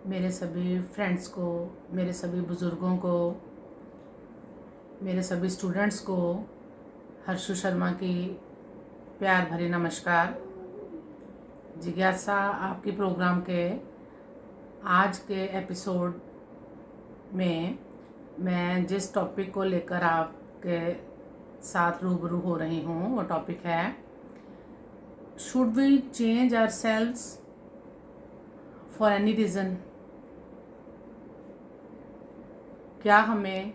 मेरे सभी फ्रेंड्स को, मेरे सभी बुज़ुर्गों को, मेरे सभी स्टूडेंट्स को हर्षु शर्मा की प्यार भरी नमस्कार। जिज्ञासा आपकी प्रोग्राम के आज के एपिसोड में मैं जिस टॉपिक को लेकर आपके साथ रूबरू हो रही हूँ वो टॉपिक है, should we change ourselves for any reason. क्या हमें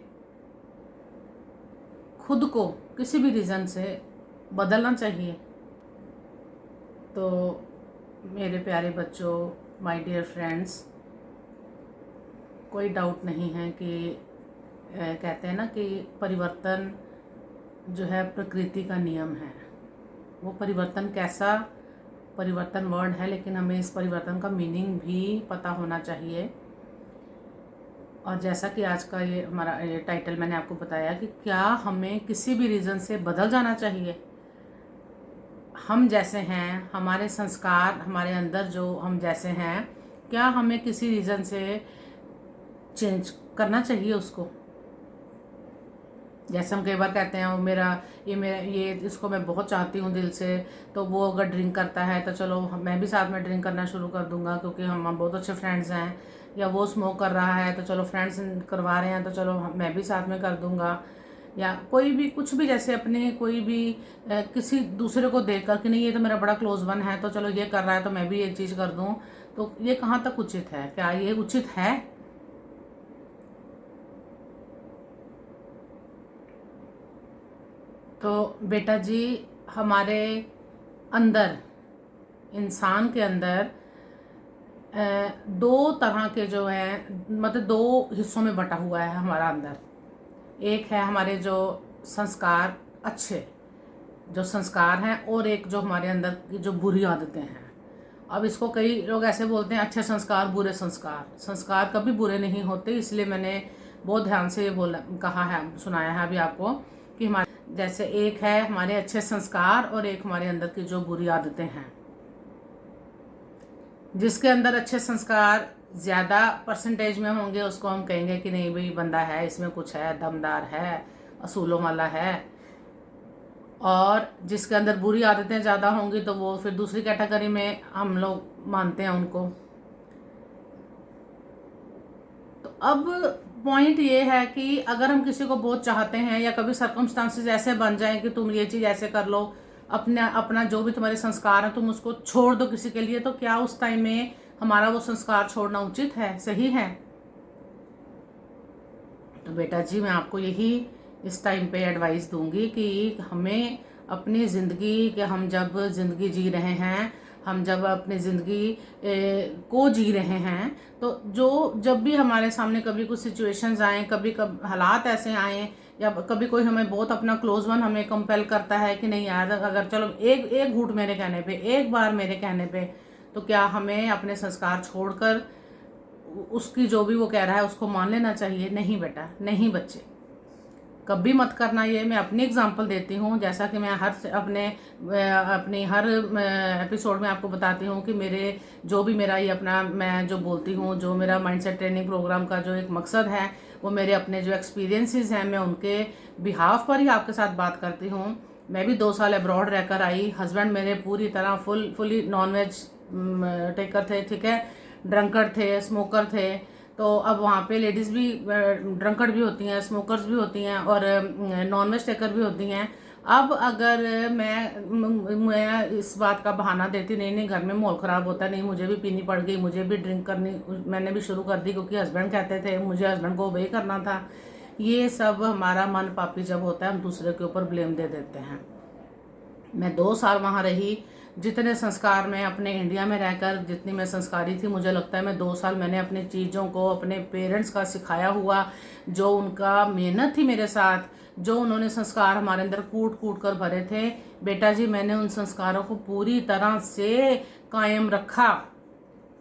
खुद को किसी भी रीज़न से बदलना चाहिए? तो मेरे प्यारे बच्चों, माय डियर फ्रेंड्स, कोई डाउट नहीं है कि कहते हैं ना कि परिवर्तन जो है प्रकृति का नियम है। वो परिवर्तन कैसा परिवर्तन वर्ड है, लेकिन हमें इस परिवर्तन का मीनिंग भी पता होना चाहिए। और जैसा कि आज का ये हमारा ये टाइटल मैंने आपको बताया कि क्या हमें किसी भी रीज़न से बदल जाना चाहिए। हम जैसे हैं, हमारे संस्कार हमारे अंदर जो हम जैसे हैं, क्या हमें किसी रीज़न से चेंज करना चाहिए उसको? जैसे हम कई बार कहते हैं वो मेरा ये इसको मैं बहुत चाहती हूँ दिल से, तो वो अगर ड्रिंक करता है तो चलो मैं भी साथ में ड्रिंक करना शुरू कर दूंगा क्योंकि हम बहुत अच्छे फ्रेंड्स हैं। या वो स्मोक कर रहा है तो चलो फ्रेंड्स करवा रहे हैं तो चलो मैं भी साथ में कर दूंगा। या कोई भी कुछ भी, जैसे अपने कोई भी किसी दूसरे को देखकर कि नहीं ये तो मेरा बड़ा क्लोज वन है तो चलो ये कर रहा है तो मैं भी ये चीज़ कर दूँ। तो ये कहाँ तक उचित है? क्या ये उचित है? तो बेटा जी, हमारे अंदर, इंसान के अंदर दो तरह के जो है, मतलब दो हिस्सों में बटा हुआ है हमारा अंदर। एक है हमारे जो संस्कार, अच्छे जो संस्कार हैं, और एक जो हमारे अंदर की जो बुरी आदतें हैं। अब इसको कई लोग ऐसे बोलते हैं, अच्छे संस्कार बुरे संस्कार। संस्कार कभी बुरे नहीं होते, इसलिए मैंने बहुत ध्यान से ये बोला कहा है, सुनाया है अभी आपको कि हमारे जैसे एक है हमारे अच्छे संस्कार और एक हमारे अंदर की जो बुरी आदतें हैं। जिसके अंदर अच्छे संस्कार ज़्यादा परसेंटेज में होंगे उसको हम कहेंगे कि नहीं भाई बंदा है, इसमें कुछ है, दमदार है, असूलों वाला है। और जिसके अंदर बुरी आदतें ज़्यादा होंगी तो वो फिर दूसरी कैटेगरी में हम लोग मानते हैं उनको। तो अब पॉइंट ये है कि अगर हम किसी को बहुत चाहते हैं या कभी सर्कमस्टांसेस ऐसे बन जाएं कि तुम ये चीज़ ऐसे कर लो, अपना अपना जो भी तुम्हारे संस्कार हैं तुम उसको छोड़ दो किसी के लिए, तो क्या उस टाइम में हमारा वो संस्कार छोड़ना उचित है, सही है? तो बेटा जी, मैं आपको यही इस टाइम पे एडवाइस दूंगी कि हमें अपनी ज़िंदगी के, हम जब ज़िंदगी जी रहे हैं, हम जब अपनी ज़िंदगी को जी रहे हैं, तो जब भी हमारे सामने कभी कुछ सिचुएशंस आए, कभी हालात ऐसे आए, या कभी कोई हमें बहुत अपना क्लोज वन हमें कंपेल करता है कि नहीं यार, अगर चलो एक एक घूंट मेरे कहने पे, एक बार मेरे कहने पे, तो क्या हमें अपने संस्कार छोड़कर उसकी जो भी वो कह रहा है उसको मान लेना चाहिए? नहीं बेटा, नहीं बच्चे, कभी मत करना। ये मैं अपनी एग्जांपल देती हूँ, जैसा कि मैं अपनी हर एपिसोड में आपको बताती हूँ कि मेरे जो भी मेरा ये अपना मैं जो बोलती हूँ, जो मेरा माइंडसेट ट्रेनिंग प्रोग्राम का जो एक मकसद है, वो मेरे अपने जो एक्सपीरियंसेस हैं मैं उनके बिहाफ पर ही आपके साथ बात करती हूँ। मैं भी 2 साल अब्रॉड रहकर आई। हस्बैंड मेरे पूरी तरह फुली नॉन वेज टेकर थे, ठीक है, ड्रंकर थे, स्मोकर थे। तो अब वहाँ पे लेडीज़ भी ड्रंकर्ड भी होती हैं, स्मोकर्स भी होती हैं, और नॉन वेज टेकर भी होती हैं। अब अगर मैं इस बात का बहाना देती, नहीं नहीं घर में माहौल ख़राब होता है, नहीं मुझे भी पीनी पड़ गई, मुझे भी ड्रिंक करनी, मैंने भी शुरू कर दी क्योंकि हस्बैंड कहते थे, मुझे हस्बैंड को ओबे करना था। ये सब हमारा मन पापी जब होता है हम दूसरे के ऊपर ब्लेम दे देते हैं। मैं 2 साल वहाँ रही। जितने संस्कार मैं अपने इंडिया में रहकर जितनी मैं संस्कारी थी, मुझे लगता है मैं 2 साल मैंने अपनी चीज़ों को अपने पेरेंट्स का सिखाया हुआ, जो उनका मेहनत थी मेरे साथ, जो उन्होंने संस्कार हमारे अंदर कूट कूट कर भरे थे, बेटा जी मैंने उन संस्कारों को पूरी तरह से कायम रखा।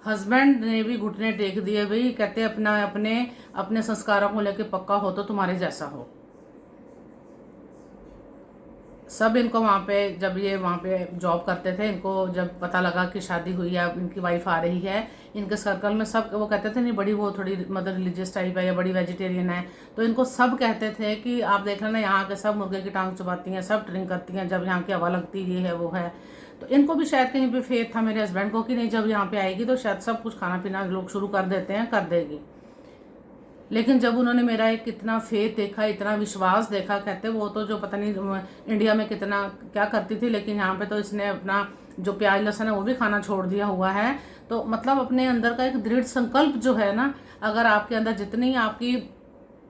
हस्बैंड ने भी घुटने टेक दिए, भाई कहते अपना अपने अपने संस्कारों को लेकर पक्का हो तो तुम्हारे जैसा हो। सब इनको वहाँ पे, जब ये वहाँ पे जॉब करते थे, इनको जब पता लगा कि शादी हुई है, इनकी वाइफ आ रही है, इनके सर्कल में सब वो कहते थे नहीं बड़ी वो थोड़ी मतलब रिलीजियस टाइप है या बड़ी वेजिटेरियन है, तो इनको सब कहते थे कि आप देख लेना यहाँ के सब मुर्गे की टांग चबाती हैं, सब ड्रिंक करती हैं, जब यहाँ की हवा लगती ये है वो है। तो इनको भी शायद कहीं पे फेथ था मेरे हस्बैंड को कि नहीं जब यहाँ पे आएगी तो शायद सब कुछ खाना पीना लोग शुरू कर देते हैं, कर देगी। लेकिन जब उन्होंने मेरा एक इतना फेथ देखा, इतना विश्वास देखा, कहते वो तो जो पता नहीं इंडिया में कितना क्या करती थी, लेकिन यहाँ पे तो इसने अपना जो प्याज लहसुन है वो भी खाना छोड़ दिया हुआ है। तो मतलब अपने अंदर का एक दृढ़ संकल्प जो है ना, अगर आपके अंदर जितनी आपकी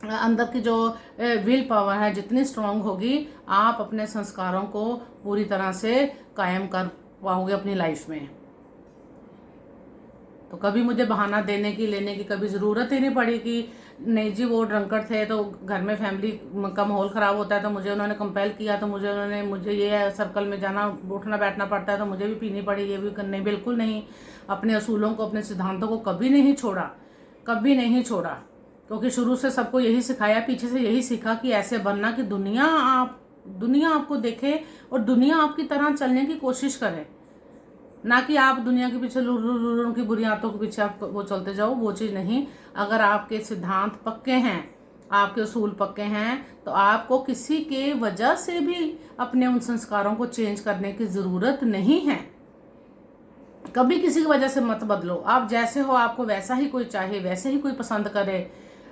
अंदर की जो विल पावर है जितनी स्ट्रांग होगी, आप अपने संस्कारों को पूरी तरह से कायम कर पाओगे अपनी लाइफ में। तो कभी मुझे बहाना देने की लेने की कभी ज़रूरत ही नहीं पड़ी कि नहीं जी वो ड्रंकर्ड थे तो घर में फैमिली का माहौल ख़राब होता है तो मुझे उन्होंने कंपेल किया, तो मुझे ये सर्कल में जाना उठना बैठना पड़ता है तो मुझे भी पीनी पड़ी, ये भी करने। बिल्कुल नहीं, अपने असूलों को अपने सिद्धांतों को कभी नहीं छोड़ा, कभी नहीं छोड़ा, क्योंकि शुरू से सबको यही सिखाया, पीछे से यही सीखा कि ऐसे बनना कि दुनिया आपको देखे और दुनिया आपकी तरह चलने की कोशिश करे, ना कि आप दुनिया के पीछे उनकी बुरी आदतों के पीछे आप वो चलते जाओ, वो चीज़ नहीं। अगर आपके सिद्धांत पक्के हैं, आपके उसूल पक्के हैं, तो आपको किसी के वजह से भी अपने उन संस्कारों को चेंज करने की ज़रूरत नहीं है। कभी किसी की वजह से मत बदलो, आप जैसे हो आपको वैसा ही कोई चाहे, वैसे ही कोई पसंद करे,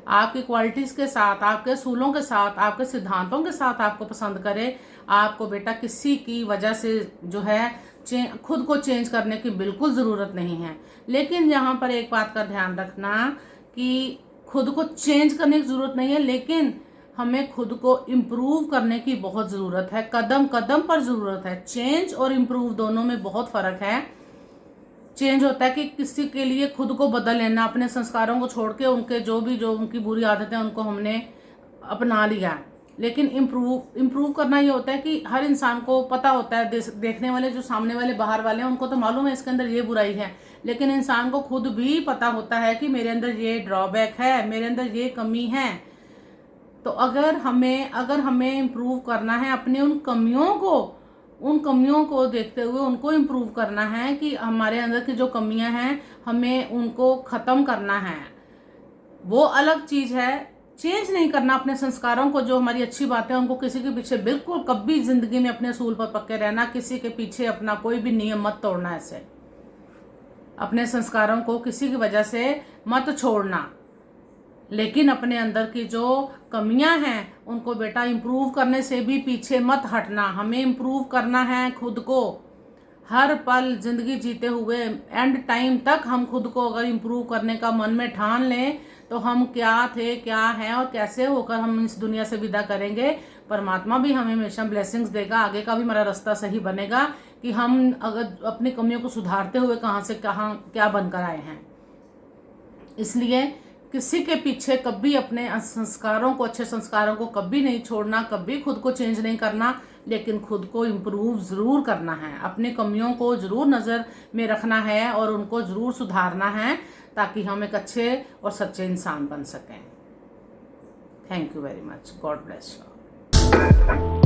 आपकी क्वालिटीज़ के साथ, आपके असूलों के साथ, आपके सिद्धांतों के साथ आपको पसंद करे। आपको बेटा किसी की वजह से जो है खुद को चेंज करने की बिल्कुल ज़रूरत नहीं है। लेकिन यहाँ पर एक बात का ध्यान रखना कि खुद को चेंज करने की ज़रूरत नहीं है, लेकिन हमें खुद को इम्प्रूव करने की बहुत ज़रूरत है, कदम कदम पर ज़रूरत है। चेंज और इम्प्रूव दोनों में बहुत फ़र्क है। चेंज होता है कि किसी के लिए खुद को बदल लेना, अपने संस्कारों को छोड़ के उनके जो उनकी बुरी आदतें उनको हमने अपना लिया। लेकिन इम्प्रूव करना ये होता है कि हर इंसान को पता होता है, देखने वाले जो सामने वाले बाहर वाले हैं उनको तो मालूम है इसके अंदर ये बुराई है, लेकिन इंसान को खुद भी पता होता है कि मेरे अंदर ये ड्रॉबैक है, मेरे अंदर ये कमी है। तो अगर हमें इम्प्रूव करना है, अपने उन कमियों को देखते हुए उनको इम्प्रूव करना है कि हमारे अंदर की जो कमियां हैं हमें उनको ख़त्म करना है, वो अलग चीज़ है। चेंज नहीं करना अपने संस्कारों को, जो हमारी अच्छी बातें हैं उनको किसी के पीछे बिल्कुल कभी ज़िंदगी में अपने असूल पर पक्के रहना, किसी के पीछे अपना कोई भी नियम मत तोड़ना, ऐसे अपने संस्कारों को किसी की वजह से मत छोड़ना। लेकिन अपने अंदर की जो कमियां हैं उनको बेटा इम्प्रूव करने से भी पीछे मत हटना। हमें इम्प्रूव करना है खुद को, हर पल जिंदगी जीते हुए एंड टाइम तक हम खुद को अगर इम्प्रूव करने का मन में ठान लें तो हम क्या थे, क्या हैं और कैसे होकर हम इस दुनिया से विदा करेंगे। परमात्मा भी हमें हमेशा ब्लेसिंग्स देगा, आगे का भी हमारा रास्ता सही बनेगा कि हम अगर अपनी कमियों को सुधारते हुए कहाँ से कहाँ क्या बनकर आए हैं। इसलिए किसी के पीछे कभी अपने संस्कारों को, अच्छे संस्कारों को कभी नहीं छोड़ना, कभी खुद को चेंज नहीं करना, लेकिन खुद को इम्प्रूव ज़रूर करना है, अपने कमियों को ज़रूर नज़र में रखना है और उनको ज़रूर सुधारना है ताकि हम एक अच्छे और सच्चे इंसान बन सकें। Thank you very much. God bless you.